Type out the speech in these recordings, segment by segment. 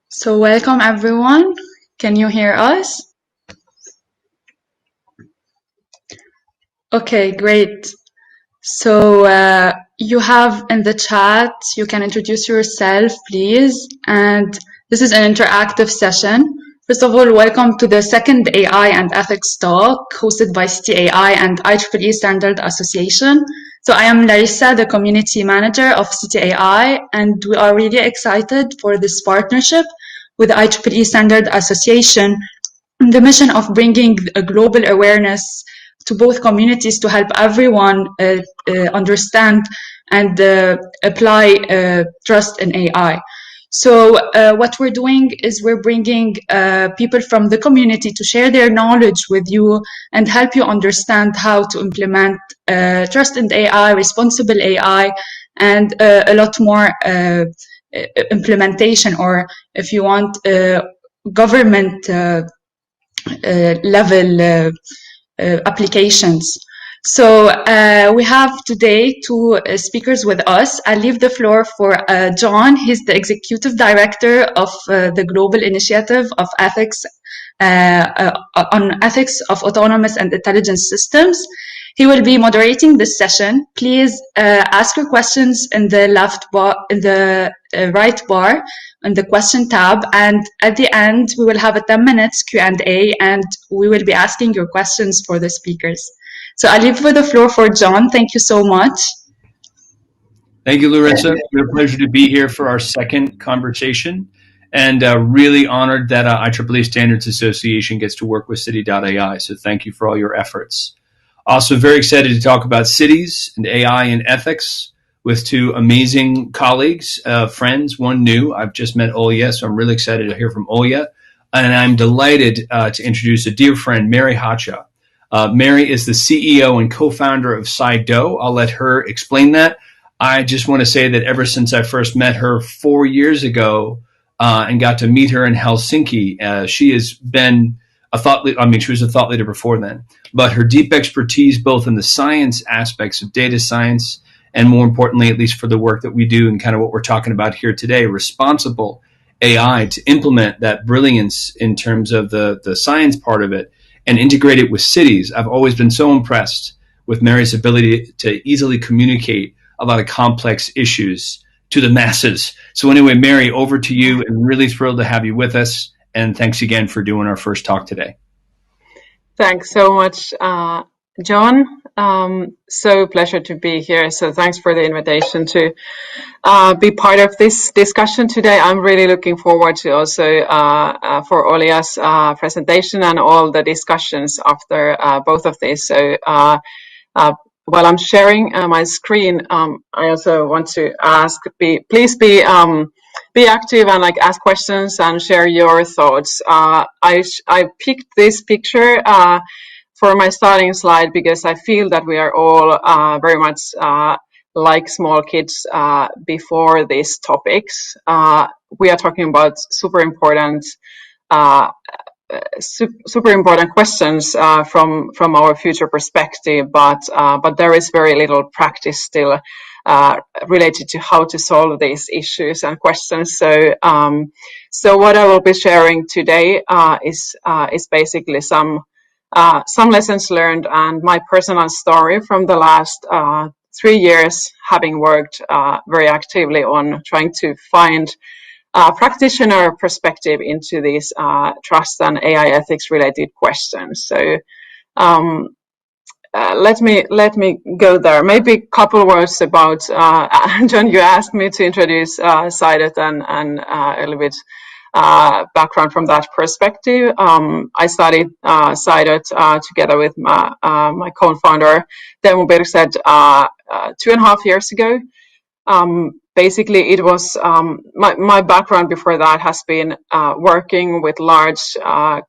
So welcome everyone. Can you hear us? Okay, great. So you have in the chat, you can introduce yourself, please. And this is an interactive session. First of all, welcome to the second AI and Ethics talk hosted by City.AI and IEEE Standard Association. So I am Larissa, the community manager of City.AI, and we are really excited for this partnership with the IEEE Standard Association, the mission of bringing a global awareness to both communities to help everyone understand and apply trust in AI. So what we're doing is we're bringing people from the community to share their knowledge with you and help you understand how to implement trust in AI, responsible AI, and a lot more implementation, or if you want, government level applications. So we have today two speakers with us. I'll leave the floor for John. He's the Executive Director of the Global Initiative of Ethics on Ethics of Autonomous and Intelligent Systems. He will be moderating this session. Please ask your questions in the left bar, in the right bar, in the question tab, and at the end we will have a 10 minutes Q&A, and we will be asking your questions for the speakers. So I leave the floor for John. Thank you so much. Thank you, Larissa. It's a pleasure to be here for our second conversation, and really honored that IEEE Standards Association gets to work with City.AI. So thank you for all your efforts. Also very excited to talk about cities and AI and ethics with two amazing colleagues, friends, one new. I've just met Olya, so I'm really excited to hear from Olya. And I'm delighted to introduce a dear friend, Mary Hacha. Mary is the CEO and co-founder of Sido. I'll let her explain that. I just want to say that ever since I first met her 4 years ago and got to meet her in Helsinki, she has been a thought leader. I mean, she was a thought leader before then, but her deep expertise both in the science aspects of data science and, more importantly, at least for the work that we do and kind of what we're talking about here today, responsible AI, to implement that brilliance in terms of the science part of it and integrate it with cities. I've always been so impressed with Mary's ability to easily communicate a lot of complex issues to the masses. So anyway, Mary, over to you, and really thrilled to have you with us. And thanks again for doing our first talk today. Thanks so much, John. So pleasure to be here. So thanks for the invitation to be part of this discussion today. I'm really looking forward to also for Olya's presentation and all the discussions after both of these. So while I'm sharing my screen, I also want to ask, please be active and ask questions and share your thoughts. I picked this picture for my starting slide because I feel that we are all very much like small kids before these topics. We are talking about super important questions from our future perspective, but there is very little practice still related to how to solve these issues and questions. So what I will be sharing today is basically some lessons learned and my personal story from the last 3 years, having worked very actively on trying to find practitioner perspective into these trust and AI ethics related questions. So let me go there. Maybe a couple words about John. You asked me to introduce Sido and a little bit background from that perspective. I started Sido together with my co-founder Teemu Birkset 2.5 years ago. Basically, it was my background before that has been working with large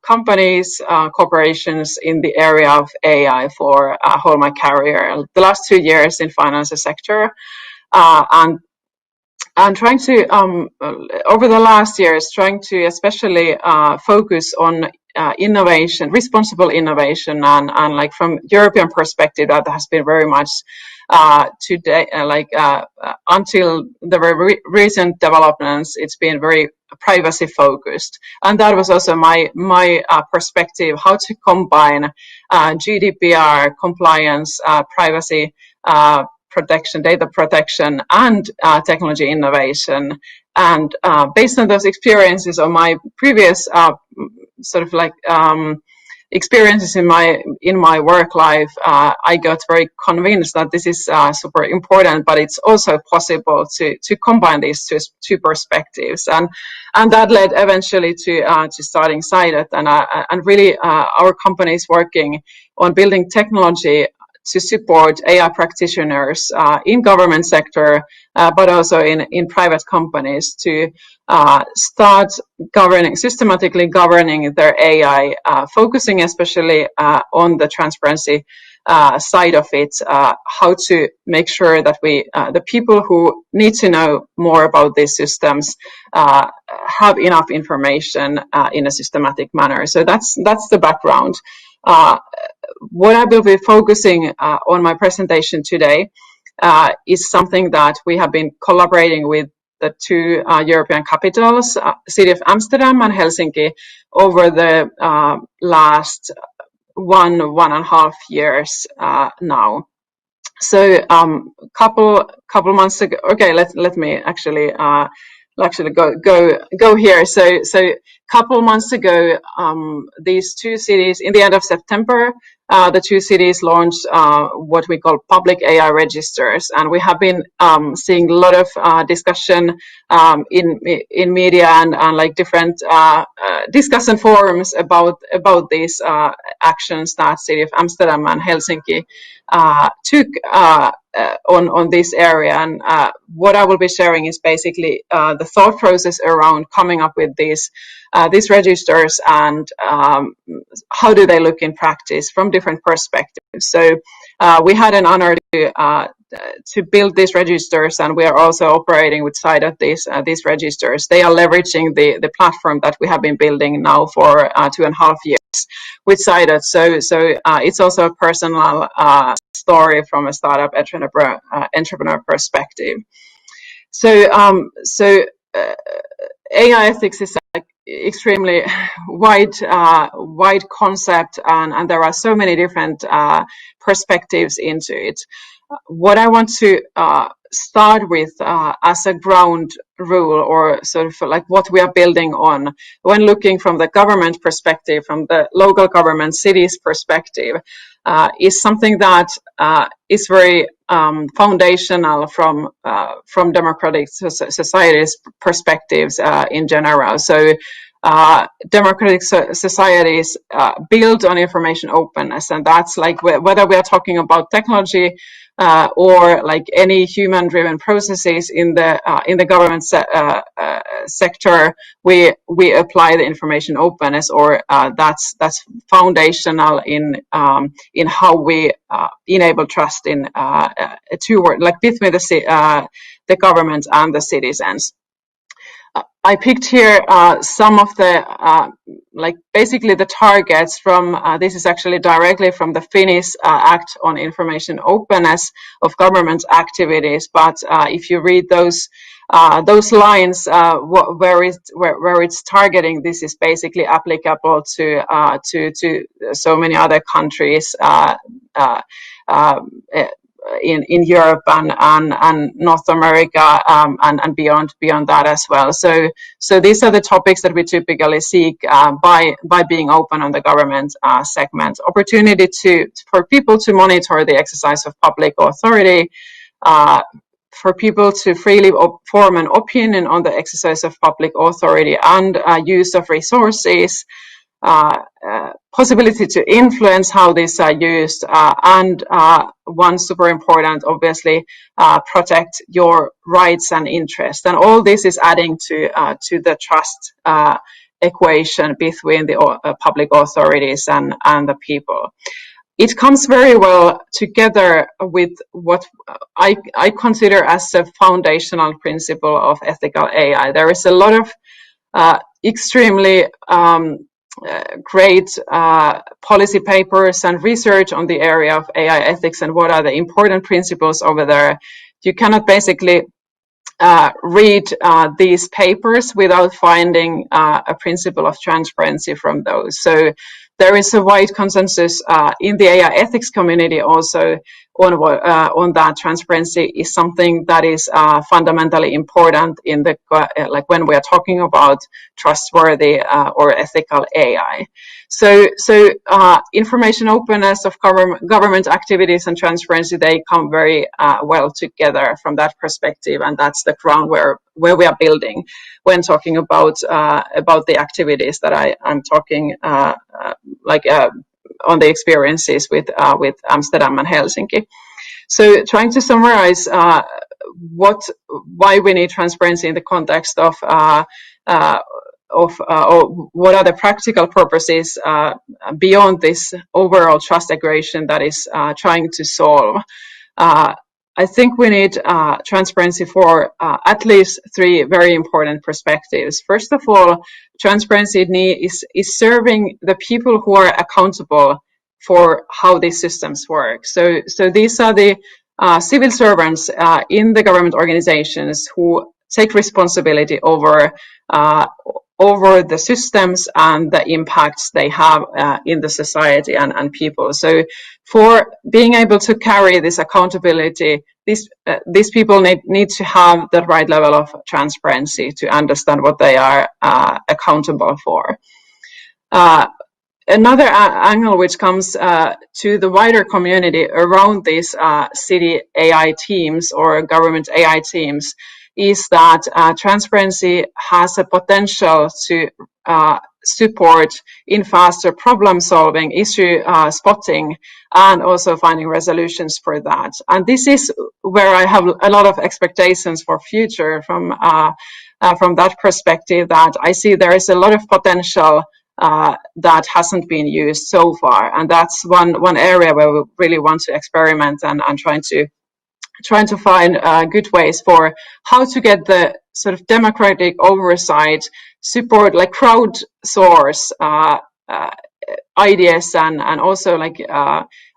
companies, corporations in the area of AI for whole my career. The last 2 years in financial sector, and trying to over the last years trying to especially focus on innovation, responsible innovation, and from European perspective that has been very much today, until the very recent developments, it's been very privacy focused, and that was also my perspective, how to combine GDPR compliance, privacy protection, data protection, and technology innovation. And based on those experiences of my previous experiences in my work life, I got very convinced that this is super important, but it's also possible to combine these two perspectives, and that led eventually to starting Cited, and really our company is working on building technology to support AI practitioners in government sector, but also in private companies to start systematically governing their AI, focusing especially on the transparency side of it, how to make sure that the people who need to know more about these systems have enough information in a systematic manner. So that's the background. What I will be focusing on my presentation today is something that we have been collaborating with the two European capitals, City of Amsterdam and Helsinki, over the last one and a half years now. So couple months ago, okay, let me actually go here. So couple months ago, these two cities, in the end of September, the two cities launched what we call public AI registers, and we have been seeing a lot of discussion in media and like different discussion forums about these actions that City of Amsterdam and Helsinki took on this area. And what I will be sharing is basically the thought process around coming up with these registers, and how do they look in practice from different perspectives. So we had an honor to build these registers, and we are also operating with side of these registers. They are leveraging the platform that we have been building now for 2.5 years with Cited. So it's also a personal story from a startup entrepreneur perspective. So AI ethics is like extremely wide concept, and there are so many different perspectives into it. What I want to start with as a ground rule, or sort of like what we are building on when looking from the government perspective, from the local government cities perspective, is something that is very foundational from democratic societies perspectives in general. So democratic societies build on information openness, and that's like whether we are talking about technology or like any human-driven processes in the government sector, we apply the information openness, or that's foundational in how we enable trust in between the government and the citizens. I picked here some of the basically the targets from this is actually directly from the Finnish Act on Information Openness of Government Activities. But if you read those lines where it's targeting, this is basically applicable to so many other countries in Europe and North America, and beyond that as well. So these are the topics that we typically seek by being open on the government segment. Opportunity for people to monitor the exercise of public authority, for people to freely form an opinion on the exercise of public authority and use of resources, possibility to influence how these are used, and one super important, obviously, protect your rights and interests. And all this is adding to the trust equation between the public authorities and the people. It comes very well together with what I consider as a foundational principle of ethical AI. There is a lot of extremely great policy papers and research on the area of AI ethics and what are the important principles over there. You cannot basically read these papers without finding a principle of transparency from those. So there is a wide consensus in the AI ethics community also on that transparency is something that is fundamentally important in the like when we are talking about trustworthy or ethical AI. So information openness of government activities and transparency, they come very well together from that perspective, and that's the ground where we are building when talking about the activities that I'm talking on the experiences with Amsterdam and Helsinki. So trying to summarize why we need transparency in the context of what are the practical purposes beyond this overall trust equation that is trying to solve. I think we need transparency for at least three very important perspectives. First of all, transparency is serving the people who are accountable for how these systems work. So these are the civil servants in the government organizations who take responsibility over the systems and the impacts they have in the society and people. So for being able to carry this accountability, these people need to have the right level of transparency to understand what they are accountable for. Another angle which comes to the wider community around these city AI teams or government AI teams is that transparency has a potential to support in faster problem solving, issue spotting, and also finding resolutions for that. And this is where I have a lot of expectations for future from that perspective, that I see there is a lot of potential that hasn't been used so far, and that's one area where we really want to experiment and trying to find good ways for how to get the sort of democratic oversight support, like crowdsource ideas and also like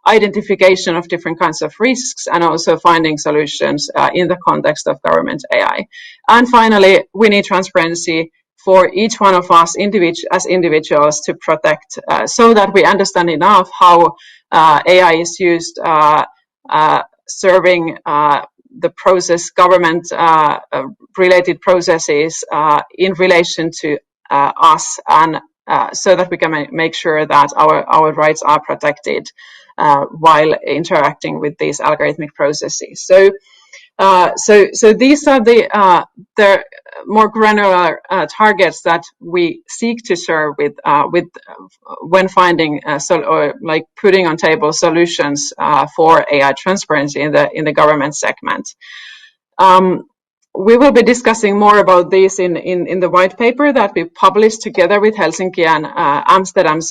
identification of different kinds of risks and also finding solutions in the context of government AI. And finally, we need transparency for each one of us as individuals to protect so that we understand enough how AI is used serving the process, government related processes in relation to us, and so that we can make sure that our rights are protected while interacting with these algorithmic processes. So these are the more granular targets that we seek to serve with when finding or like putting on table solutions for AI transparency in the government segment. We will be discussing more about this in the white paper that we published together with Helsinki and Amsterdam.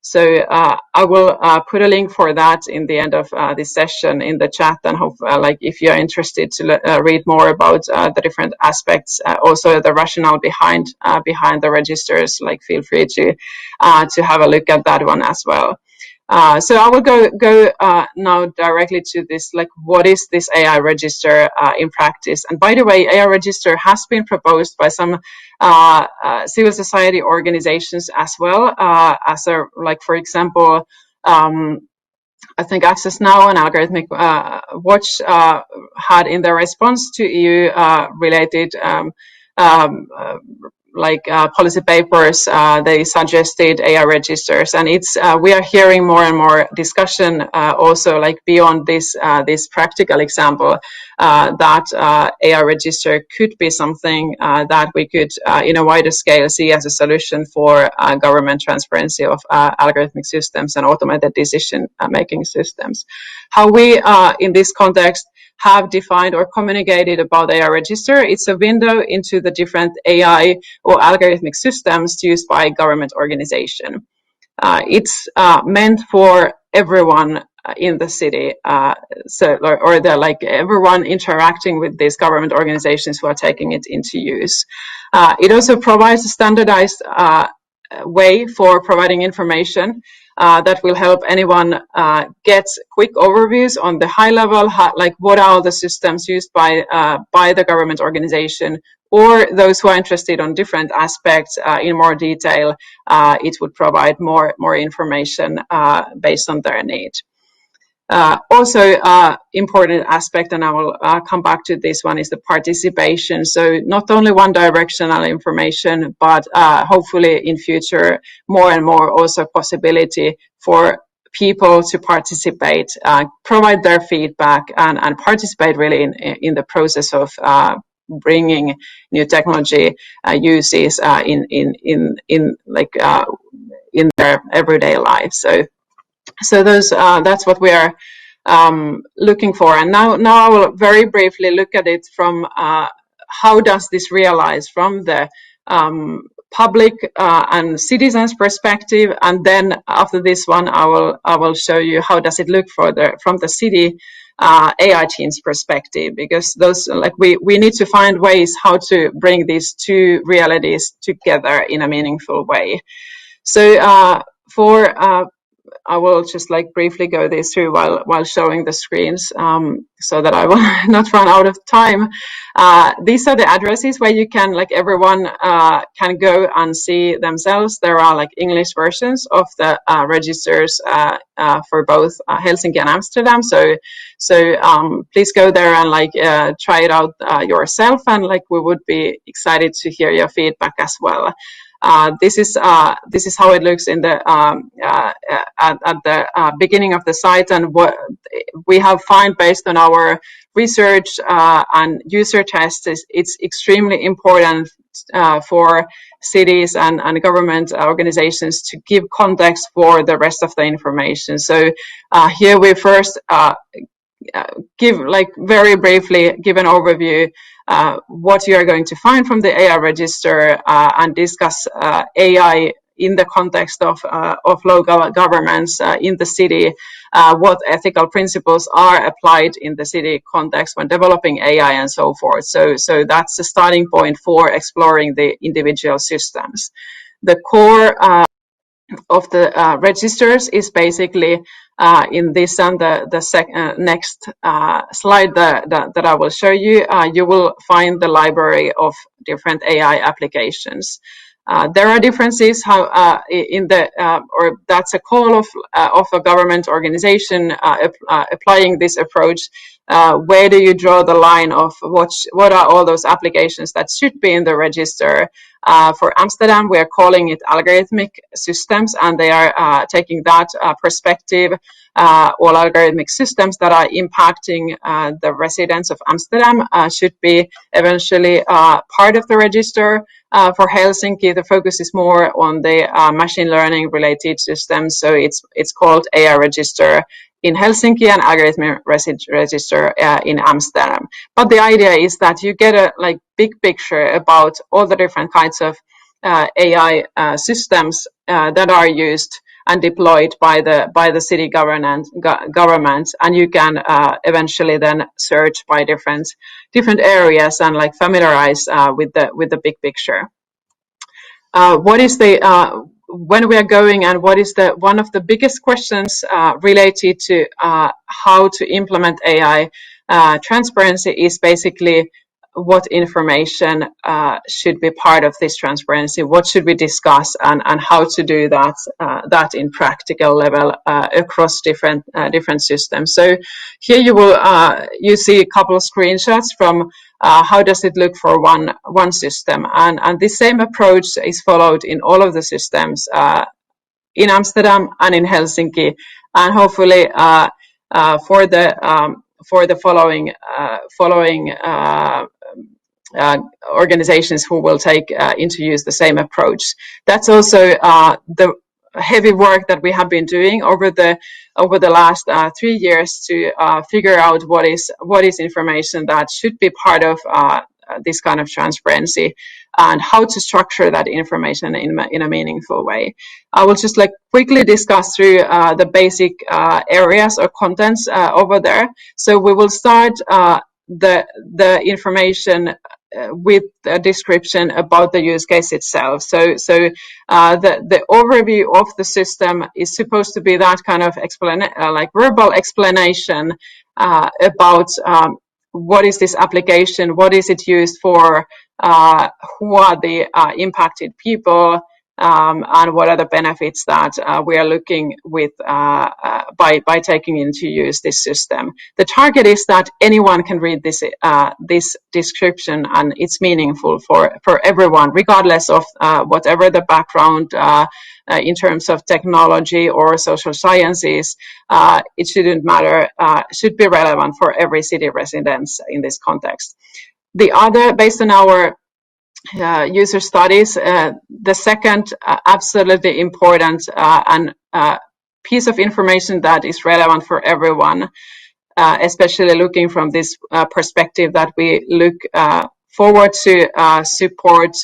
So I will put a link for that in the end of this session in the chat, and hope like if you're interested to read more about the different aspects, also the rationale behind the registers, like feel free to have a look at that one as well. So I will go now directly to this, like what is this AI register in practice? And by the way, AI register has been proposed by some civil society organizations as well, as a, like, for example, I think Access Now and Algorithmic Watch had in their response to EU related policy papers, they suggested AI registers, and it's we are hearing more and more discussion also, like beyond this practical example, that AI register could be something that we could in a wider scale see as a solution for government transparency of algorithmic systems and automated decision making systems. How we in this context have defined or communicated about AI register, it's a window into the different AI or algorithmic systems used by government organization. It's meant for everyone in the city, or the, like everyone interacting with these government organizations who are taking it into use. It also provides a standardized way for providing information that will help anyone get quick overviews on the high level, like what are all the systems used by the government organization, or those who are interested on different aspects in more detail. It would provide more information based on their need. Also, important aspect, and I will come back to this one, is the participation. So not only one directional information, but hopefully in future more and more also possibility for people to participate, provide their feedback, and participate really in the process of bringing new technology uses in their everyday life. So those that's what we are looking for. And now I will very briefly look at it from how does this realize from the public and citizens perspective, and then after this one I will show you how does it look from the city AI team's perspective, because those, like, we need to find ways how to bring these two realities together in a meaningful way. So I will just like briefly go this through while showing the screens, so that I will not run out of time. These are the addresses where you can, like, everyone can go and see themselves. There are like English versions of the registers for both Helsinki and Amsterdam. So please go there and like try it out yourself, and like we would be excited to hear your feedback as well. This is how it looks in the at the beginning of the site, and what we have found based on our research and user tests is it's extremely important for cities and government organizations to give context for the rest of the information. So here we first give, like, very briefly give an overview what you are going to find from the AI register, and discuss AI in the context of local governments in the city, what ethical principles are applied in the city context when developing AI, and so forth. So that's the starting point for exploring the individual systems. The core of the registers is basically in this, and the next slide that I will show you, you will find the library of different AI applications. There are differences how in the or that's a call of a government organization applying this approach. Where do you draw the line of what are all those applications that should be in the register? For Amsterdam, we are calling it algorithmic systems, and they are taking that perspective. All algorithmic systems that are impacting the residents of Amsterdam should be eventually part of the register. For Helsinki, the focus is more on the machine learning related systems, so it's called AI register in Helsinki and algorithmic register in Amsterdam. But the idea is that you get a big picture about all the different kinds of AI systems that are used and deployed by the city government, and you can eventually then search by different areas and familiarize with the big picture. What is the when we are going, and what is one of the biggest questions related to how to implement AI transparency is basically what information should be part of this transparency, what should we discuss, and how to do that in practical level across different systems. So here you see a couple of screenshots from how does it look for one system, and this same approach is followed in all of the systems in Amsterdam and in Helsinki, and hopefully for the following organizations who will take into use the same approach. That's also the heavy work that we have been doing over the last 3 years to figure out what is information that should be part of this kind of transparency, and how to structure that information in a meaningful way. I will just quickly discuss through the basic areas or contents over there. So we will start the information with a description about the use case itself. So the overview of the system is supposed to be that kind of like verbal explanation about what is this application, what is it used for, who are the impacted people, and what are the benefits that we are looking with by taking into use this system. The target is that anyone can read this description, and it's meaningful for everyone, regardless of whatever the background in terms of technology or social sciences. It shouldn't matter. Should be relevant for every city residents in this context. The other, based on our user studies, the second absolutely important and piece of information that is relevant for everyone, especially looking from this perspective that we look forward to support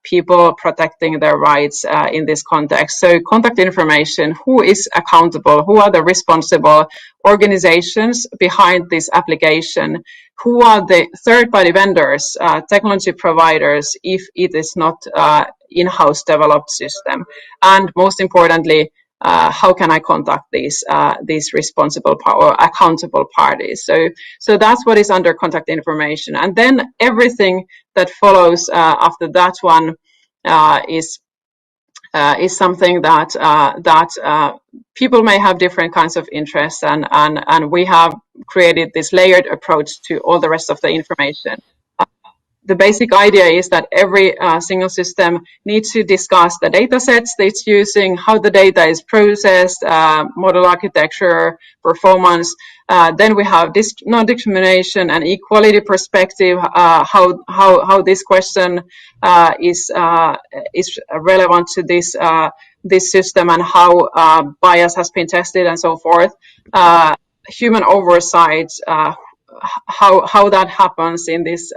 people protecting their rights in this context. So contact information, who is accountable, who are the responsible organizations behind this application, who are the third-party vendors, technology providers, if it is not in-house developed system, and most importantly, how can I contact these responsible or accountable parties? So that's what is under contact information, and then everything that follows after that one is something that people may have different kinds of interests, and we have created this layered approach to all the rest of the information. The basic idea is that every single system needs to discuss the data sets that it's using, how the data is processed, model architecture, performance. Then we have this non-discrimination and equality perspective, how this question is relevant to this system, and how bias has been tested and so forth. Human oversight, how that happens in this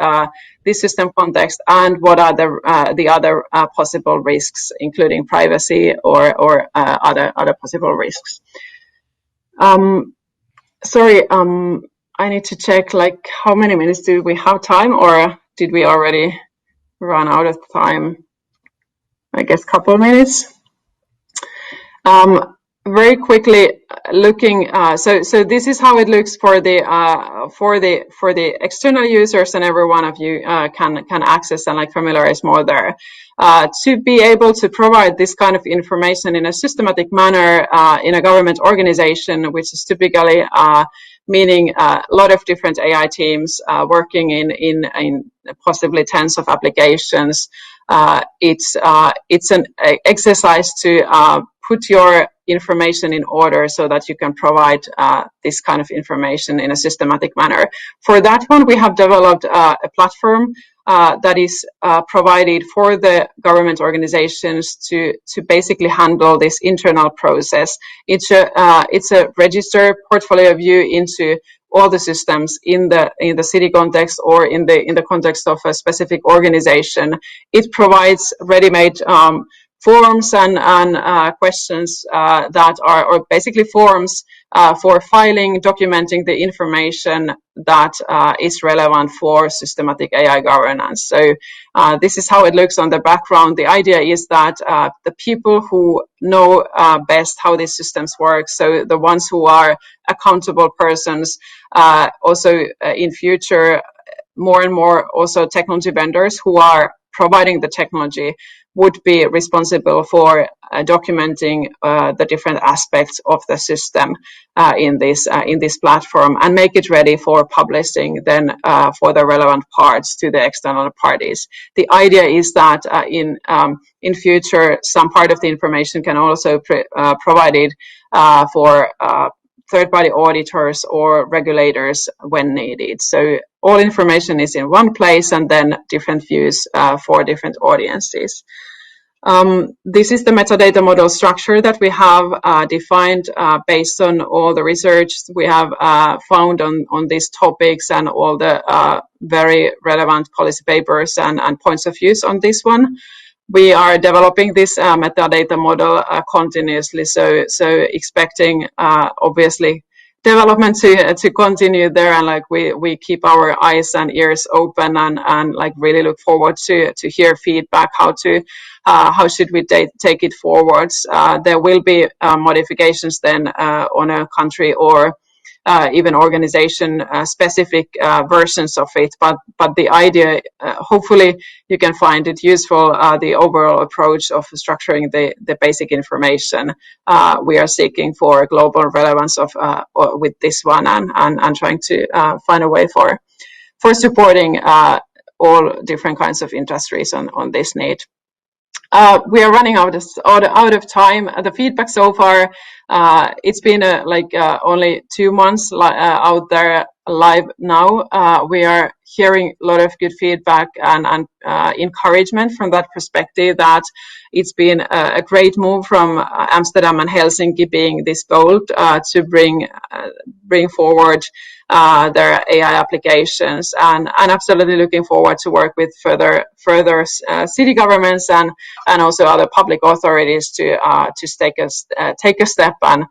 system context, and what are the other possible risks, including privacy or other possible risks. Sorry, I need to check, like, how many minutes do we have time, or did we already run out of time? I guess a couple of minutes. Very quickly looking, so this is how it looks for the external users, and every one of you can access and like familiarize more there. To be able to provide this kind of information in a systematic manner in a government organization, which is typically meaning a lot of different AI teams working in possibly tens of applications. It's an exercise to put your information in order so that you can provide this kind of information in a systematic manner. For that one, we have developed a platform that is provided for the government organizations to basically handle this internal process. It's a register portfolio view into all the systems in the city context or in the context of a specific organization. It provides ready-made forms and questions that are, or basically forms for filing, documenting the information that is relevant for systematic AI governance. So this is how it looks on the background. The idea is that the people who know best how these systems work, so the ones who are accountable persons, also in future, more and more also technology vendors who are providing the technology, would be responsible for documenting the different aspects of the system in this platform, and make it ready for publishing then for the relevant parts to the external parties. The idea is that in future, some part of the information can also provided for third-party auditors or regulators when needed. So all information is in one place, and then different views for different audiences. This is the metadata model structure that we have defined based on all the research we have found on these topics, and all the very relevant policy papers and points of views on this one. We are developing this metadata model continuously, so expecting obviously development to continue there, and like we keep our eyes and ears open, and like really look forward to hear feedback how should we take it forwards. There will be modifications then on a country or even organization specific versions of it, but the idea, hopefully you can find it useful, the overall approach of structuring the basic information we are seeking for global relevance of with this one, and trying to find a way for supporting all different kinds of industries on this need. We are running out of time. The feedback so far, it's been only 2 months out there live now. We are hearing a lot of good feedback and encouragement from that perspective, that it's been a great move from Amsterdam and Helsinki being this bold to bring forward their AI applications, and absolutely looking forward to work with further city governments and also other public authorities to take a step and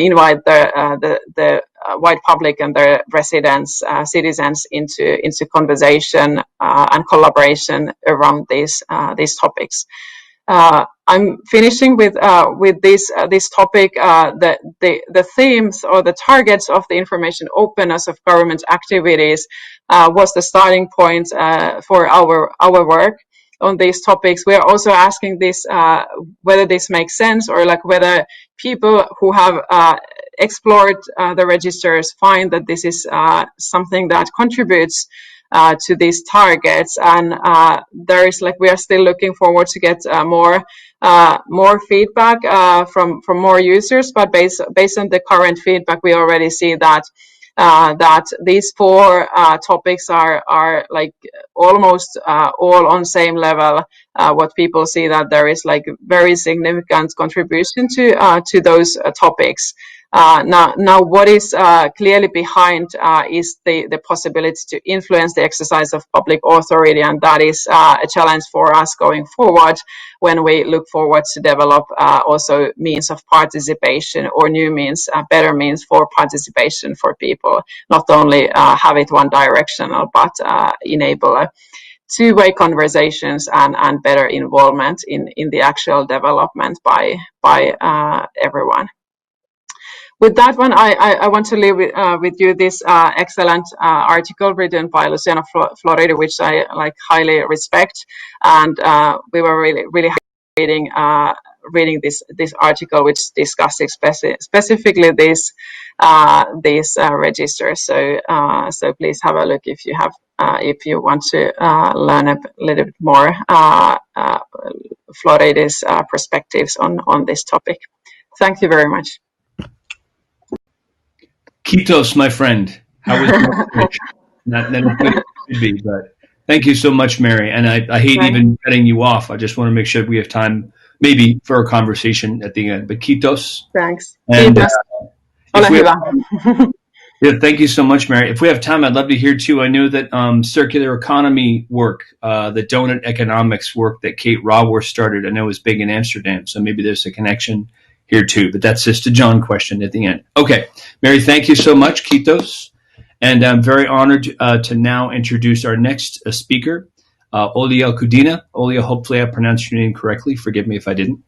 invite the wide public and their residents, citizens into conversation and collaboration around these topics. I'm finishing with this topic. The themes or the targets of the information openness of government activities was the starting point for our work on these topics. We are also asking this whether this makes sense, or like whether people who have explored the registers find that this is something that contributes to these targets. And there is we are still looking forward to get more feedback from more users, but based on the current feedback, we already see that these 4 topics are like almost all on same level. What people see, that there is very significant contribution to those topics. Now what is clearly behind is the possibility to influence the exercise of public authority, and that is a challenge for us going forward when we look forward to develop also means of participation, or new means, better means for participation for people, not only have it one directional, but enable two-way conversations and better involvement in the actual development by everyone. With that one, I want to leave with you this excellent article written by Luciano Florido, which I highly respect, and we were really reading this article, which discusses specifically these registers. So please have a look if you want to learn a little bit more Florido's perspectives on this topic. Thank you very much. Kitos, my friend. How was your pitch? Not as good as it could be, but thank you so much, Mary. And I hate even cutting you off. I just want to make sure we have time, maybe, for a conversation at the end. But Kitos. Thanks. And, yeah, thank you so much, Mary. If we have time, I'd love to hear too. I know that circular economy work, the donut economics work that Kate Raworth started, I know is big in Amsterdam. So maybe there's a connection here too, but that's just a John question at the end. Okay, Mary, thank you so much, Kitos. And I'm very honored to now introduce our next speaker, Olia Kudina. Olia, hopefully I pronounced your name correctly. Forgive me if I didn't.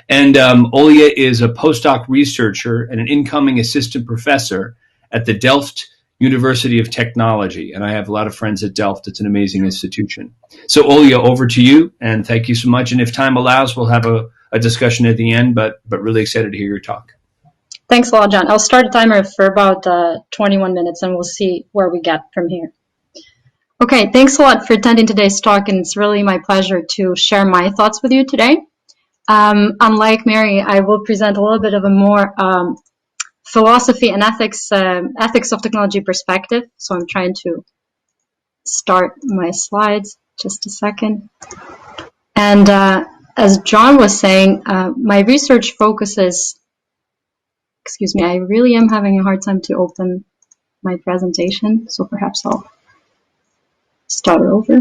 And Olia is a postdoc researcher and an incoming assistant professor at the Delft University of Technology. And I have a lot of friends at Delft. It's an amazing institution. So Olia, over to you, and thank you so much. And if time allows, we'll have a discussion at the end, but really excited to hear your talk. Thanks a lot, John. I'll start a timer for about 21 minutes, and we'll see where we get from here. Okay, thanks a lot for attending today's talk, and it's really my pleasure to share my thoughts with you today. Unlike Mary, I will present a little bit of a more philosophy and ethics of technology perspective. So I'm trying to start my slides. Just a second. And as John was saying, my research focuses, excuse me, I really am having a hard time to open my presentation, so perhaps I'll start over.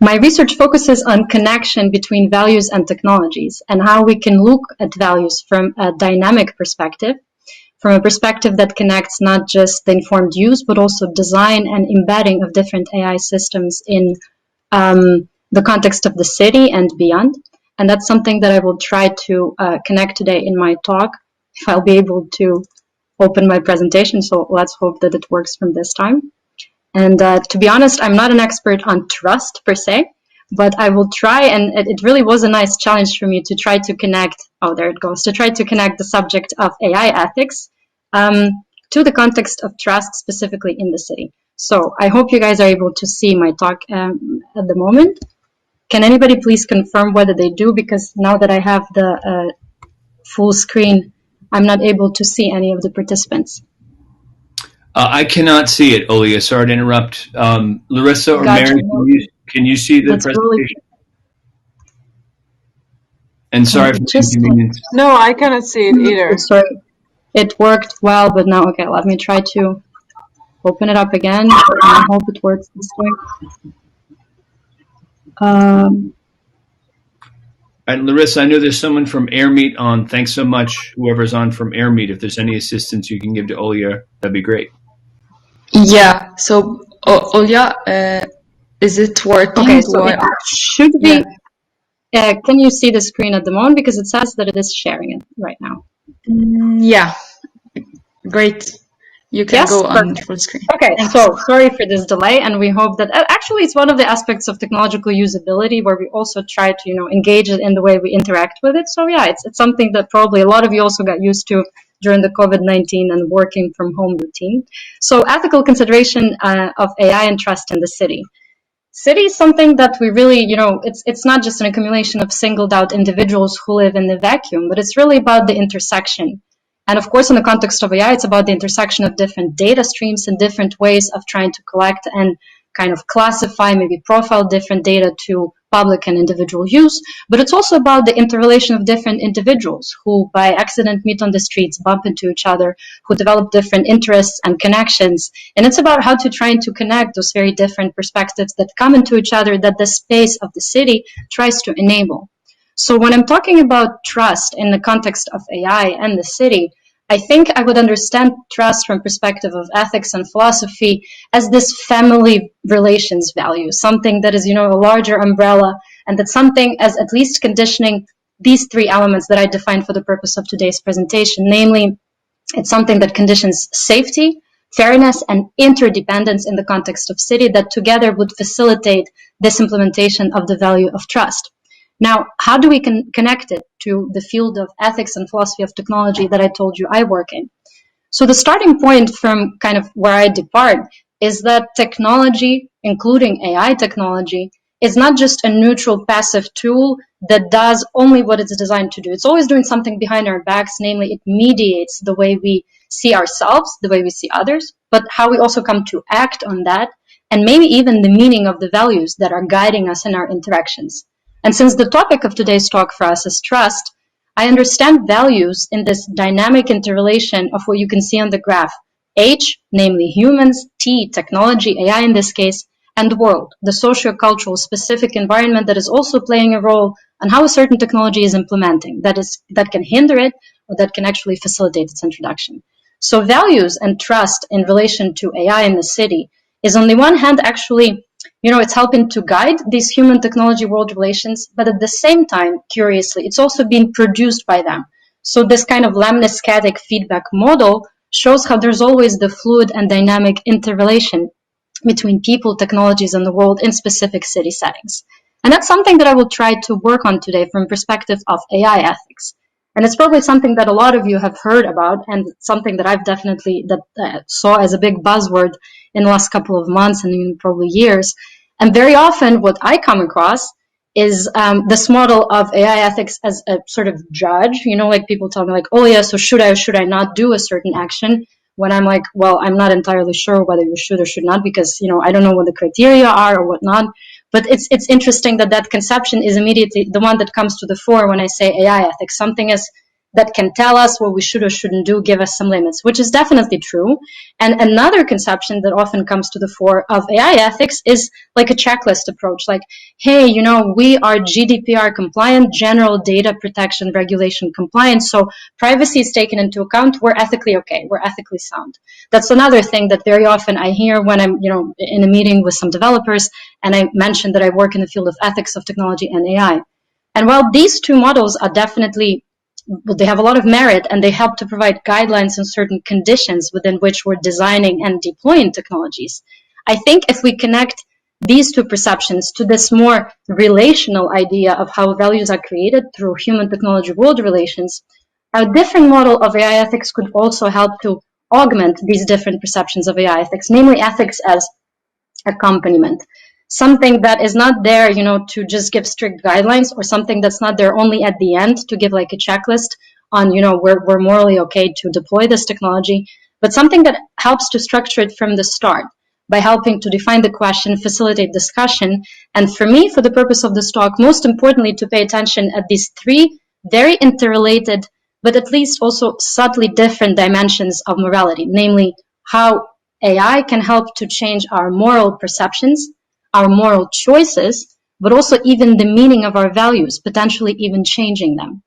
My research focuses on connection between values and technologies, and how we can look at values from a dynamic perspective, from a perspective that connects not just the informed use, but also design and embedding of different AI systems in the context of the city and beyond. And that's something that I will try to connect today in my talk, if I'll be able to open my presentation. So let's hope that it works from this time. And to be honest, I'm not an expert on trust per se, but I will try, and it really was a nice challenge for me to try to connect, oh, there it goes, to try to connect the subject of AI ethics to the context of trust, specifically in the city. So I hope you guys are able to see my talk at the moment. Can anybody please confirm whether they do? Because now that I have the full screen, I'm not able to see any of the participants. I cannot see it, Olia. Sorry to interrupt. Larissa or Gotcha. Mary, can you see the That's presentation? really... And sorry for the inconvenience. No, I cannot see it either. Sorry. It worked well, but now, okay, let me try to open it up again. I hope it works this way. And Larissa, I know there's someone from AirMeet on. Thanks so much, whoever's on from AirMeet. If there's any assistance you can give to Olia, that'd be great. Yeah, so Olia, is it working? Okay, so it should be. Yeah. Can you see the screen at the moment? Because it says that it is sharing it right now. Yeah, great. You can go on full screen. Okay, so sorry for this delay, and we hope that actually it's one of the aspects of technological usability where we also try to engage it in the way we interact with it. So yeah, it's something that probably a lot of you also got used to during the COVID-19 and working from home routine. So ethical consideration of AI and trust in the city. City is something that we really, it's not just an accumulation of singled out individuals who live in the vacuum, but it's really about the intersection. And of course, in the context of AI, it's about the intersection of different data streams and different ways of trying to collect and kind of classify, maybe profile different data to public and individual use. But it's also about the interrelation of different individuals who by accident meet on the streets, bump into each other, who develop different interests and connections. And it's about how to try to connect those very different perspectives that come into each other that the space of the city tries to enable. So when I'm talking about trust in the context of AI and the city, I think I would understand trust from perspective of ethics and philosophy as this family relations value, something that is, a larger umbrella, and that's something as at least conditioning these three elements that I defined for the purpose of today's presentation. Namely, it's something that conditions safety, fairness, and interdependence in the context of city that together would facilitate this implementation of the value of trust. Now, how do we connect it to the field of ethics and philosophy of technology that I told you I work in? So the starting point from kind of where I depart is that technology, including AI technology, is not just a neutral passive tool that does only what it's designed to do. It's always doing something behind our backs, namely it mediates the way we see ourselves, the way we see others, but how we also come to act on that, and maybe even the meaning of the values that are guiding us in our interactions. And since the topic of today's talk for us is trust, I understand values in this dynamic interrelation of what you can see on the graph. H, namely humans, T, technology, AI in this case, and world, the socio-cultural specific environment that is also playing a role on how a certain technology is implementing, that can hinder it or that can actually facilitate its introduction. So values and trust in relation to AI in the city is on the one hand actually it's helping to guide these human technology world relations, but at the same time, curiously, it's also being produced by them. So this kind of lemniscatic feedback model shows how there's always the fluid and dynamic interrelation between people, technologies, and the world in specific city settings. And that's something that I will try to work on today from perspective of AI ethics. And it's probably something that a lot of you have heard about, and something that I've definitely saw as a big buzzword in the last couple of months and even probably years. And very often what I come across is this model of AI ethics as a sort of judge, like people tell me like, oh yeah, so should I or should I not do a certain action? When I'm like, well, I'm not entirely sure whether you should or should not, because, I don't know what the criteria are or whatnot. But it's interesting that conception is immediately the one that comes to the fore when I say AI ethics, something as that can tell us what we should or shouldn't do, give us some limits, which is definitely true. And another conception that often comes to the fore of AI ethics is like a checklist approach, like, hey, you know, we are GDPR compliant, general data protection regulation compliant, so privacy is taken into account, we're ethically okay, we're ethically sound. That's another thing that very often I hear when I'm, you know, in a meeting with some developers, and I mentioned that I work in the field of ethics of technology and AI. And while these two models are definitely, well, they have a lot of merit and they help to provide guidelines and certain conditions within which we're designing and deploying technologies, I think if we connect these two perceptions to this more relational idea of how values are created through human-technology world relations, a different model of AI ethics could also help to augment these different perceptions of AI ethics, namely ethics as accompaniment. Something that is not there, you know, to just give strict guidelines, or something that's not there only at the end to give like a checklist on, you know, we're morally okay to deploy this technology, but something that helps to structure it from the start by helping to define the question, facilitate discussion, and for me, for the purpose of this talk, most importantly, to pay attention at these three very interrelated, but at least also subtly different dimensions of morality, namely how AI can help to change our moral perceptions, our moral choices, but also even the meaning of our values, potentially even changing them.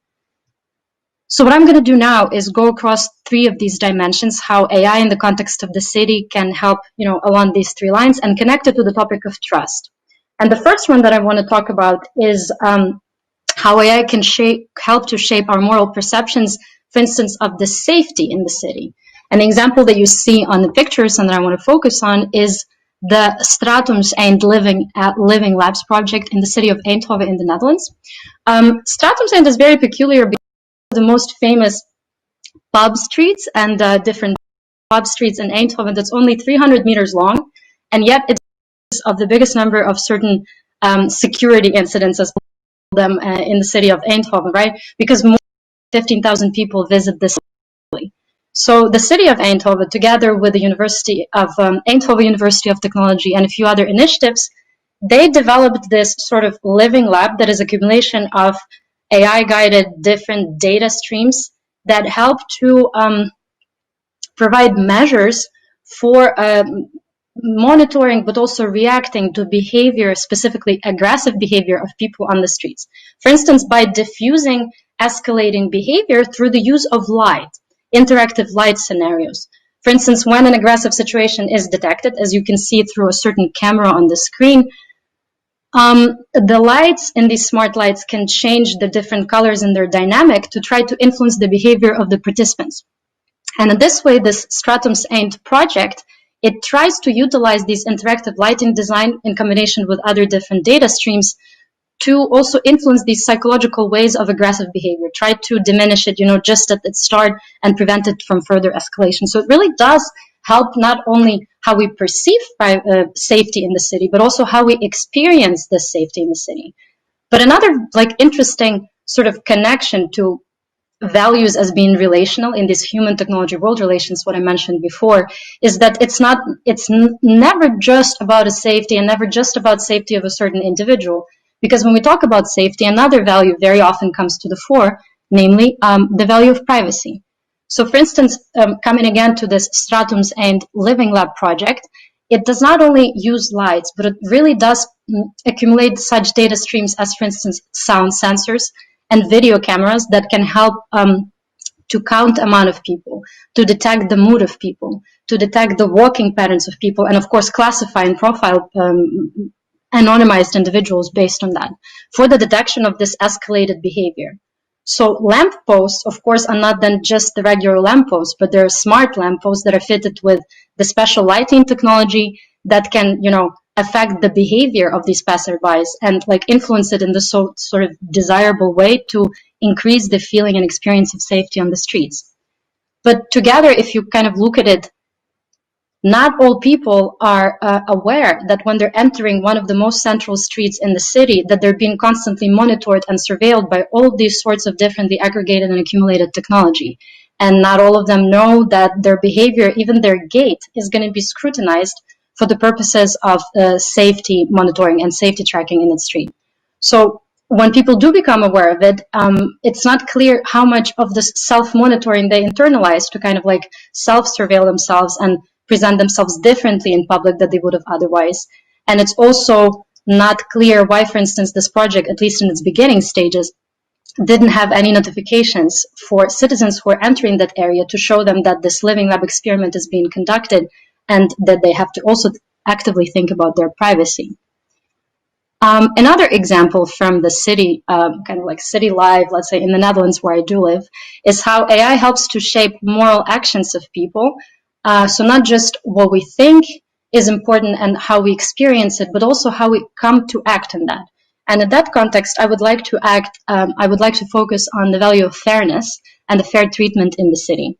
So what I'm going to do now is go across three of these dimensions, how AI in the context of the city can help, you know, along these three lines, and connect it to the topic of trust. And the first one that I want to talk about is how AI can help to shape our moral perceptions, for instance, of the safety in the city. An example that you see on the pictures and that I want to focus on is the Stratums and Living Labs project in the city of Eindhoven in the Netherlands. Stratums and is very peculiar because the most famous pub streets and different pub streets in Eindhoven that's only 300 meters long, and yet it's of the biggest number of certain security incidents, as them in the city of Eindhoven, right? Because more than 15,000 people visit this city. So the city of Eindhoven, together with the University of Eindhoven University of Technology and a few other initiatives, they developed this sort of living lab that is accumulation of AI-guided different data streams that help to provide measures for monitoring, but also reacting to behavior, specifically aggressive behavior of people on the streets. For instance, by diffusing escalating behavior through the use of light, interactive light scenarios. For instance, when an aggressive situation is detected, as you can see through a certain camera on the screen, the lights in these smart lights can change the different colors in their dynamic to try to influence the behavior of the participants. And in this way, this Stratums Aind project, it tries to utilize these interactive lighting design in combination with other different data streams to also influence these psychological ways of aggressive behavior, try to diminish it, you know, just at its start and prevent it from further escalation. So it really does help not only how we perceive safety in the city, but also how we experience this safety in the city. But another like interesting sort of connection to values as being relational in this human technology world relations, what I mentioned before, is that it's never just about a safety and never just about safety of a certain individual. Because when we talk about safety, another value very often comes to the fore, namely the value of privacy. So for instance, coming again to this Stratums and Living Lab project, it does not only use lights, but it really does accumulate such data streams as, for instance, sound sensors and video cameras that can help to count amount of people, to detect the mood of people, to detect the walking patterns of people, and of course classify and profile anonymized individuals based on that for the detection of this escalated behavior. So lampposts, of course, are not then just the regular lampposts, but they're smart lampposts that are fitted with the special lighting technology that can, you know, affect the behavior of these passerbys and like influence it in the sort of desirable way to increase the feeling and experience of safety on the streets. But together, if you kind of look at it, not all people are aware that when they're entering one of the most central streets in the city, that they're being constantly monitored and surveilled by all of these sorts of differently aggregated and accumulated technology. And not all of them know that their behavior, even their gait, is going to be scrutinized for the purposes of safety monitoring and safety tracking in its street. So when people do become aware of it, it's not clear how much of this self-monitoring they internalize to kind of like self-surveil themselves and present themselves differently in public than they would have otherwise. And it's also not clear why, for instance, this project, at least in its beginning stages, didn't have any notifications for citizens who are entering that area to show them that this living lab experiment is being conducted and that they have to also actively think about their privacy. Another example from the city, kind of like city live, let's say in the Netherlands where I do live, is how AI helps to shape moral actions of people. So not just what we think is important and how we experience it, but also how we come to act on that. And in that context, I would like to focus on the value of fairness and the fair treatment in the city.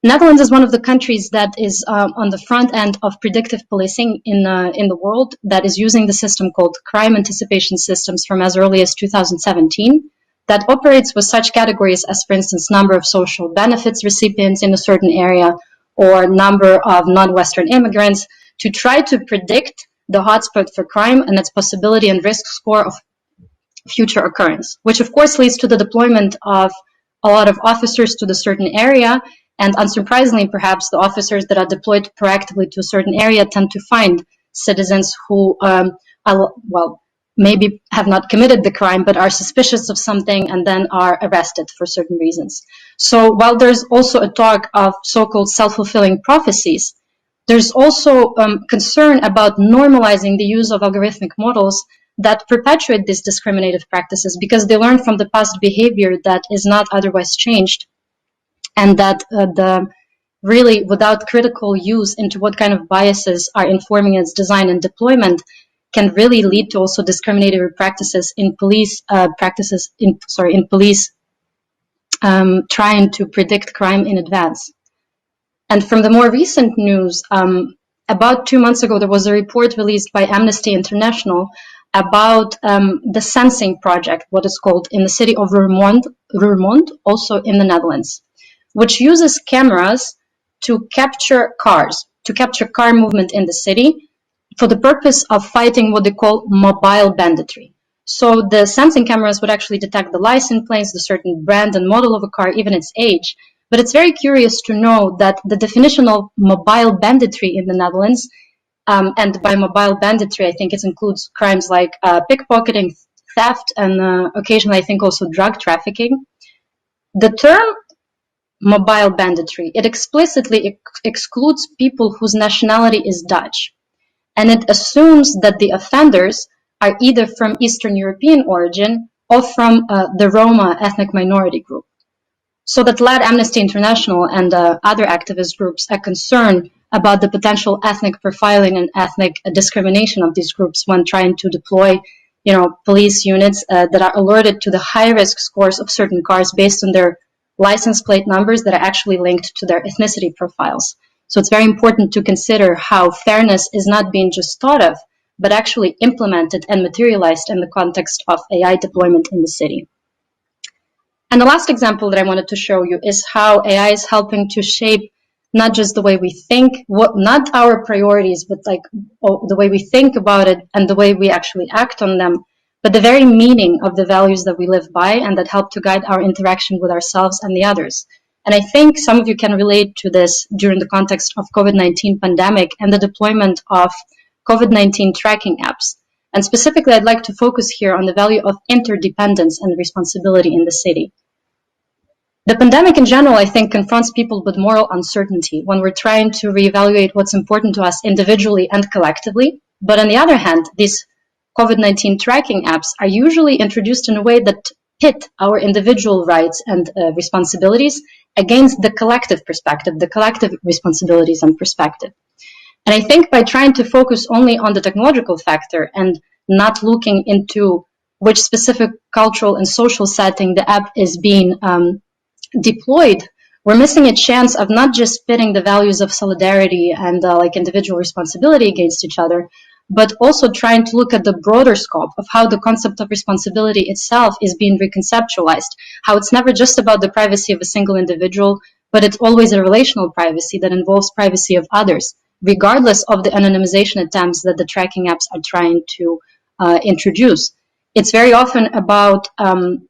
Netherlands is one of the countries that is on the front end of predictive policing in the world, that is using the system called crime anticipation systems from as early as 2017, that operates with such categories as, for instance, number of social benefits recipients in a certain area or number of non-Western immigrants, to try to predict the hotspot for crime and its possibility and risk score of future occurrence, which of course leads to the deployment of a lot of officers to the certain area. And unsurprisingly, perhaps the officers that are deployed proactively to a certain area tend to find citizens who, maybe have not committed the crime, but are suspicious of something and then are arrested for certain reasons. So while there's also a talk of so-called self-fulfilling prophecies, there's also concern about normalizing the use of algorithmic models that perpetuate these discriminative practices because they learn from the past behavior that is not otherwise changed, and that really without critical use into what kind of biases are informing its design and deployment can really lead to also discriminatory practices in police trying to predict crime in advance. And from the more recent news, about 2 months ago, there was a report released by Amnesty International about the sensing project, what is called, in the city of Roermond, also in the Netherlands, which uses cameras to capture cars, to capture car movement in the city for the purpose of fighting what they call mobile banditry. So the sensing cameras would actually detect the license plates, the certain brand and model of a car, even its age. But it's very curious to know that the definition of mobile banditry in the Netherlands, and by mobile banditry, I think it includes crimes like pickpocketing, theft, and occasionally I think also drug trafficking. The term mobile banditry, it explicitly excludes people whose nationality is Dutch. And it assumes that the offenders are either from Eastern European origin or from the Roma ethnic minority group. So that led Amnesty International and other activist groups a concern about the potential ethnic profiling and ethnic discrimination of these groups when trying to deploy, police units that are alerted to the high risk scores of certain cars based on their license plate numbers that are actually linked to their ethnicity profiles. So it's very important to consider how fairness is not being just thought of, but actually implemented and materialized in the context of AI deployment in the city. And the last example that I wanted to show you is how AI is helping to shape not just the way we think, not our priorities, but like the way we think about it and the way we actually act on them, but the very meaning of the values that we live by and that help to guide our interaction with ourselves and the others. And I think some of you can relate to this during the context of COVID-19 pandemic and the deployment of COVID-19 tracking apps. And specifically, I'd like to focus here on the value of interdependence and responsibility in the city. The pandemic in general, I think, confronts people with moral uncertainty when we're trying to reevaluate what's important to us individually and collectively. But on the other hand, these COVID-19 tracking apps are usually introduced in a way that pit our individual rights and responsibilities against the collective perspective, the collective responsibilities and perspective. And I think by trying to focus only on the technological factor and not looking into which specific cultural and social setting the app is being deployed, we're missing a chance of not just pitting the values of solidarity and individual responsibility against each other, but also trying to look at the broader scope of how the concept of responsibility itself is being reconceptualized, how it's never just about the privacy of a single individual, but it's always a relational privacy that involves privacy of others, regardless of the anonymization attempts that the tracking apps are trying to introduce. It's very often about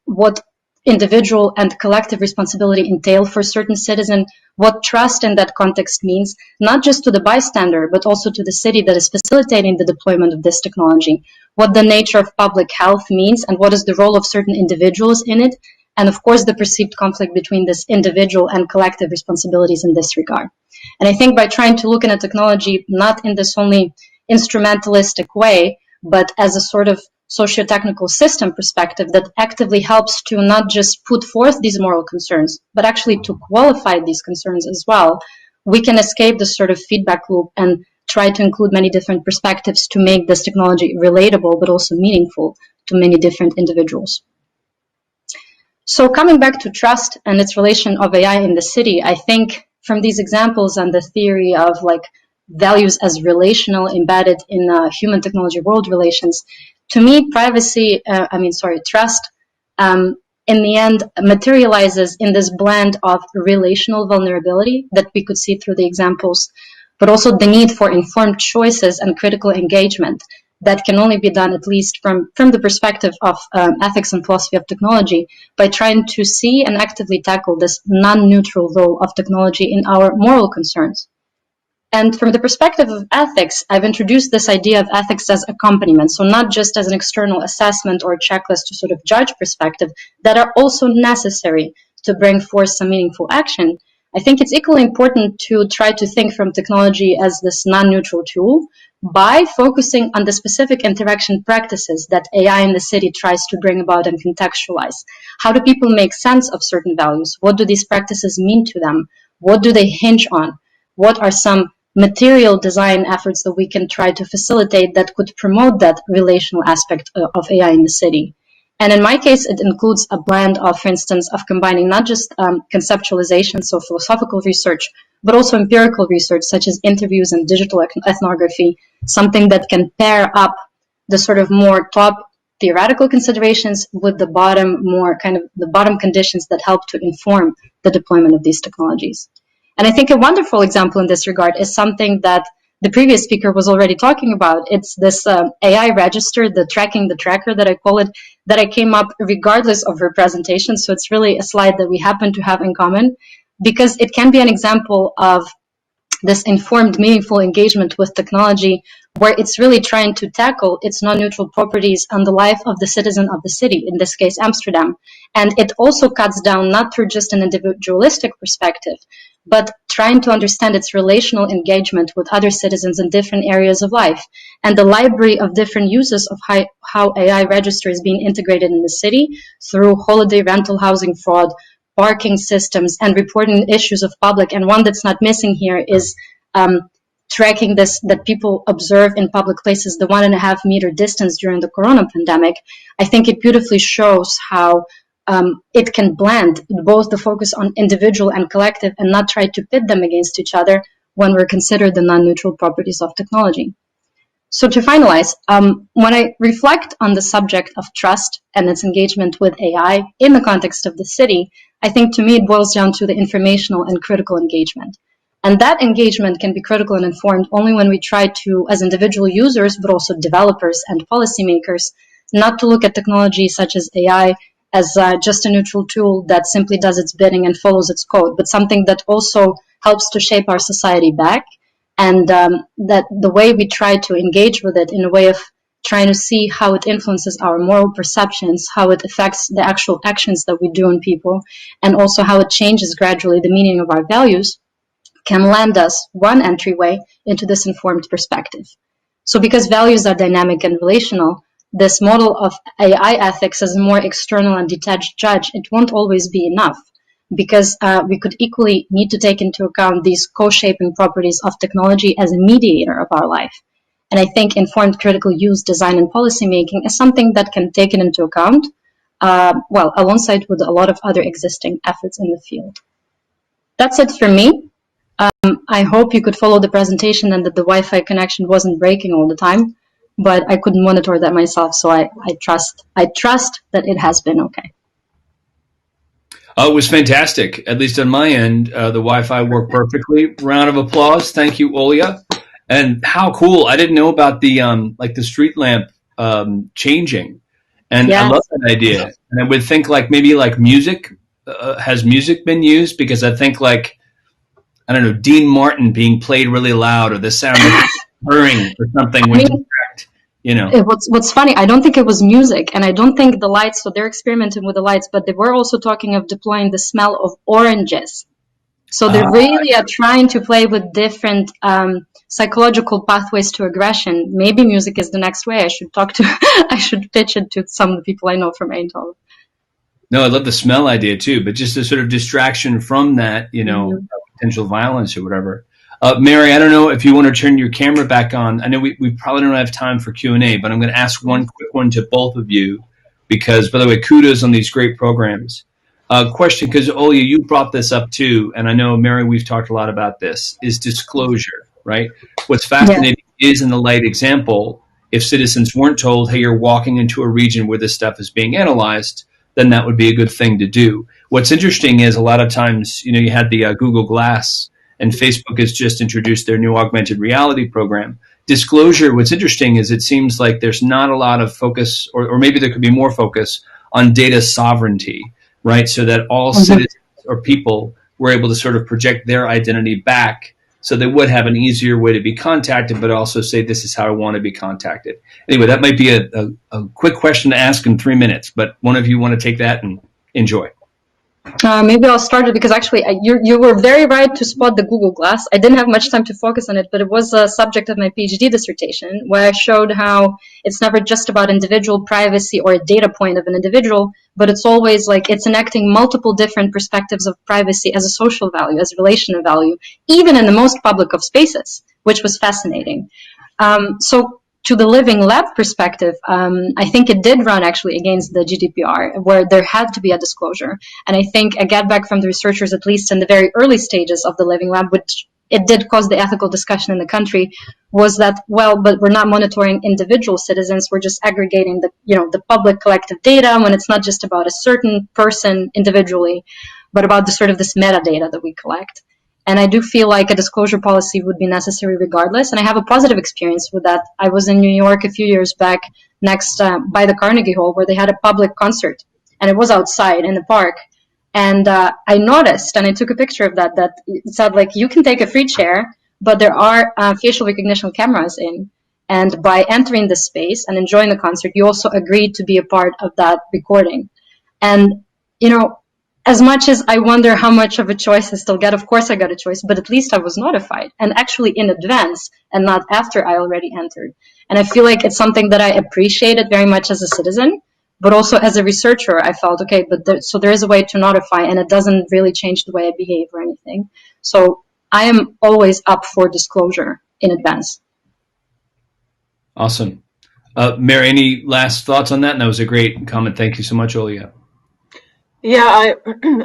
what individual and collective responsibility entail for a certain citizen, what trust in that context means, not just to the bystander, but also to the city that is facilitating the deployment of this technology, what the nature of public health means, and what is the role of certain individuals in it, and of course the perceived conflict between this individual and collective responsibilities in this regard. And I think by trying to look at a technology not in this only instrumentalistic way, but as a sort of socio-technical system perspective that actively helps to not just put forth these moral concerns, but actually to qualify these concerns as well, we can escape this sort of feedback loop and try to include many different perspectives to make this technology relatable, but also meaningful to many different individuals. So coming back to trust and its relation of AI in the city, I think from these examples and the theory of like values as relational embedded in human technology world relations, to me, trust, in the end materializes in this blend of relational vulnerability that we could see through the examples, but also the need for informed choices and critical engagement that can only be done, at least from the perspective of ethics and philosophy of technology, by trying to see and actively tackle this non-neutral role of technology in our moral concerns. And from the perspective of ethics, I've introduced this idea of ethics as accompaniment, so not just as an external assessment or checklist to sort of judge perspective, that are also necessary to bring forth some meaningful action. I think it's equally important to try to think from technology as this non-neutral tool by focusing on the specific interaction practices that AI in the city tries to bring about and contextualize. How do people make sense of certain values? What do these practices mean to them? What do they hinge on? What are some material design efforts that we can try to facilitate that could promote that relational aspect of AI in the city? And in my case, it includes a blend of, for instance, of combining not just conceptualization, so philosophical research, but also empirical research, such as interviews and digital ethnography, something that can pair up the sort of more top theoretical considerations with the bottom, more kind of the bottom conditions that help to inform the deployment of these technologies. And I think a wonderful example in this regard is something that the previous speaker was already talking about. It's this AI register, the tracking the tracker that I call it, that I came up regardless of her presentation. So it's really a slide that we happen to have in common, because it can be an example of this informed, meaningful engagement with technology, where it's really trying to tackle its non-neutral properties on the life of the citizen of the city, in this case, Amsterdam. And it also cuts down not through just an individualistic perspective, but trying to understand its relational engagement with other citizens in different areas of life, and the library of different uses of how AI register is being integrated in the city through holiday rental housing fraud, parking systems, and reporting issues of public. And one that's not missing here is tracking this, that people observe in public places, the 1.5 meter distance during the corona pandemic. I think it beautifully shows how it can blend both the focus on individual and collective and not try to pit them against each other when we're considered the non-neutral properties of technology. So to finalize, when I reflect on the subject of trust and its engagement with AI in the context of the city, I think to me it boils down to the informational and critical engagement. And that engagement can be critical and informed only when we try to, as individual users, but also developers and policymakers, not to look at technology such as AI as just a neutral tool that simply does its bidding and follows its code, but something that also helps to shape our society back. And that the way we try to engage with it in a way of trying to see how it influences our moral perceptions, how it affects the actual actions that we do on people, and also how it changes gradually the meaning of our values, can lend us one entryway into this informed perspective. So because values are dynamic and relational, this model of AI ethics as a more external and detached judge, it won't always be enough, because we could equally need to take into account these co-shaping properties of technology as a mediator of our life. And I think informed critical use, design, and policymaking is something that can take it into account, alongside with a lot of other existing efforts in the field. That's it for me. I hope you could follow the presentation and that the Wi-Fi connection wasn't breaking all the time, but I couldn't monitor that myself, so I trust that it has been okay. It was fantastic. At least on my end, the Wi-Fi worked perfectly. Round of applause. Thank you, Olia. And how cool! I didn't know about the the street lamp changing. And I Yes. love that idea. And I would think like maybe like music, has music been used? Because I think like, I don't know, Dean Martin being played really loud, or the sound of purring or something would distract, you know. What's funny, I don't think it was music, and I don't think the lights, so they're experimenting with the lights, but they were also talking of deploying the smell of oranges. So they really are trying to play with different psychological pathways to aggression. Maybe music is the next way. I should talk to, I should pitch it to some of the people I know from Eindhoven. No, I love the smell idea too, but just a sort of distraction from that, you know, potential violence or whatever. Mary, I don't know if you want to turn your camera back on. I know we probably don't have time for Q&A, but I'm going to ask one quick one to both of you because, by the way, kudos on these great programs. Question, because Olya, you brought this up too, and I know, Mary, we've talked a lot about this, is disclosure, right? What's fascinating is in the light example, if citizens weren't told, hey, you're walking into a region where this stuff is being analyzed, then that would be a good thing to do. What's interesting is a lot of times, you know, you had the Google Glass, and Facebook has just introduced their new augmented reality program. Disclosure, what's interesting is it seems like there's not a lot of focus, or maybe there could be more focus on data sovereignty, right? So that all citizens or people were able to sort of project their identity back, so they would have an easier way to be contacted, but also say, this is how I want to be contacted. Anyway, that might be a quick question to ask in 3 minutes, but one of you want to take that and enjoy. Maybe I'll start it because actually you were very right to spot the Google Glass. I didn't have much time to focus on it, but it was a subject of my PhD dissertation where I showed how it's never just about individual privacy or a data point of an individual, but it's always like it's enacting multiple different perspectives of privacy as a social value, as a relational value, even in the most public of spaces, which was fascinating. So to the living lab perspective, I think it did run actually against the GDPR, where there had to be a disclosure. And I think I get back from the researchers, at least in the very early stages of the living lab, which it did cause the ethical discussion in the country, was that, well, but we're not monitoring individual citizens, we're just aggregating the, you know, the public collective data when it's not just about a certain person individually, but about the sort of this metadata that we collect. And I do feel like a disclosure policy would be necessary regardless. And I have a positive experience with that. I was in New York a few years back next by the Carnegie Hall where they had a public concert. And it was outside in the park. And I noticed, and I took a picture of that it said, like, you can take a free chair, but there are facial recognition cameras in. And by entering the space and enjoying the concert, you also agreed to be a part of that recording. And, you know, as much as I wonder how much of a choice I still get, of course I got a choice, but at least I was notified, and actually in advance and not after I already entered. And I feel like it's something that I appreciated very much as a citizen, but also as a researcher, I felt, okay, but so there is a way to notify, and it doesn't really change the way I behave or anything. So I am always up for disclosure in advance. Awesome. Mary, any last thoughts on that? And that was a great comment. Thank you so much, Olya. Yeah,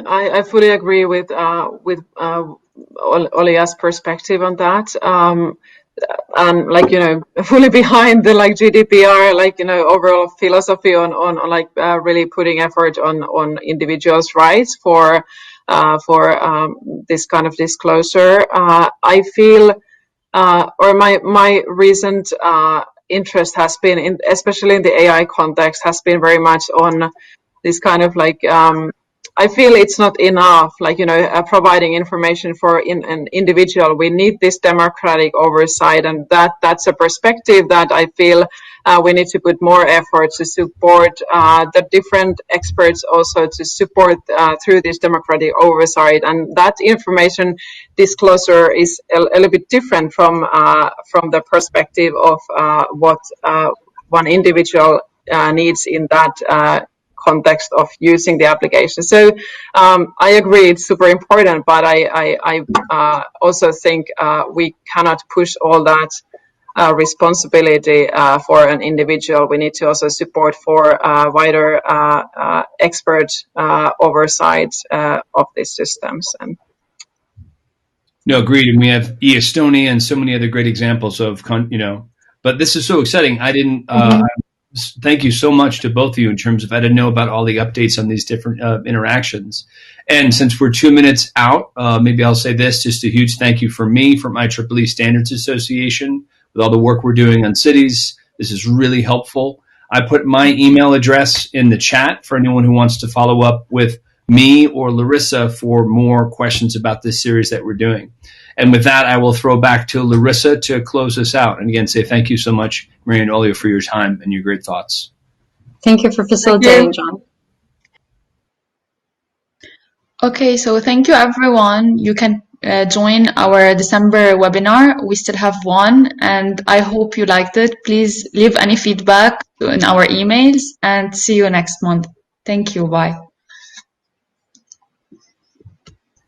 I fully agree with Olya's perspective on that. And like, you know, fully behind the like GDPR, like, you know, overall philosophy on like really putting effort on individuals' rights for this kind of disclosure. I feel, or my recent interest has been in, especially in the AI context, has been very much on this kind of like, I feel it's not enough, like, you know, providing information for an individual. We need this democratic oversight, and that's a perspective that I feel we need to put more effort to support the different experts also to support through this democratic oversight. And that information disclosure is a little bit different from the perspective of what one individual needs in that context of using the application. So I agree it's super important, but I also think we cannot push all that responsibility for an individual. We need to also support for wider expert oversight of these systems. And no, agreed. And we have Estonia and so many other great examples of, you know, but this is so exciting. I didn't, thank you so much to both of you in terms of, I didn't know about all the updates on these different interactions. And since we're 2 minutes out, maybe I'll say this, just a huge thank you from me, from IEEE Standards Association, with all the work we're doing on cities. This is really helpful. I put my email address in the chat for anyone who wants to follow up with me or Larissa for more questions about this series that we're doing. And with that, I will throw back to Larissa to close us out. And again, say thank you so much, Maria and Olio, for your time and your great thoughts. Thank you for facilitating, John. Okay, so thank you, everyone. You can join our December webinar. We still have one, and I hope you liked it. Please leave any feedback in our emails, and see you next month. Thank you. Bye.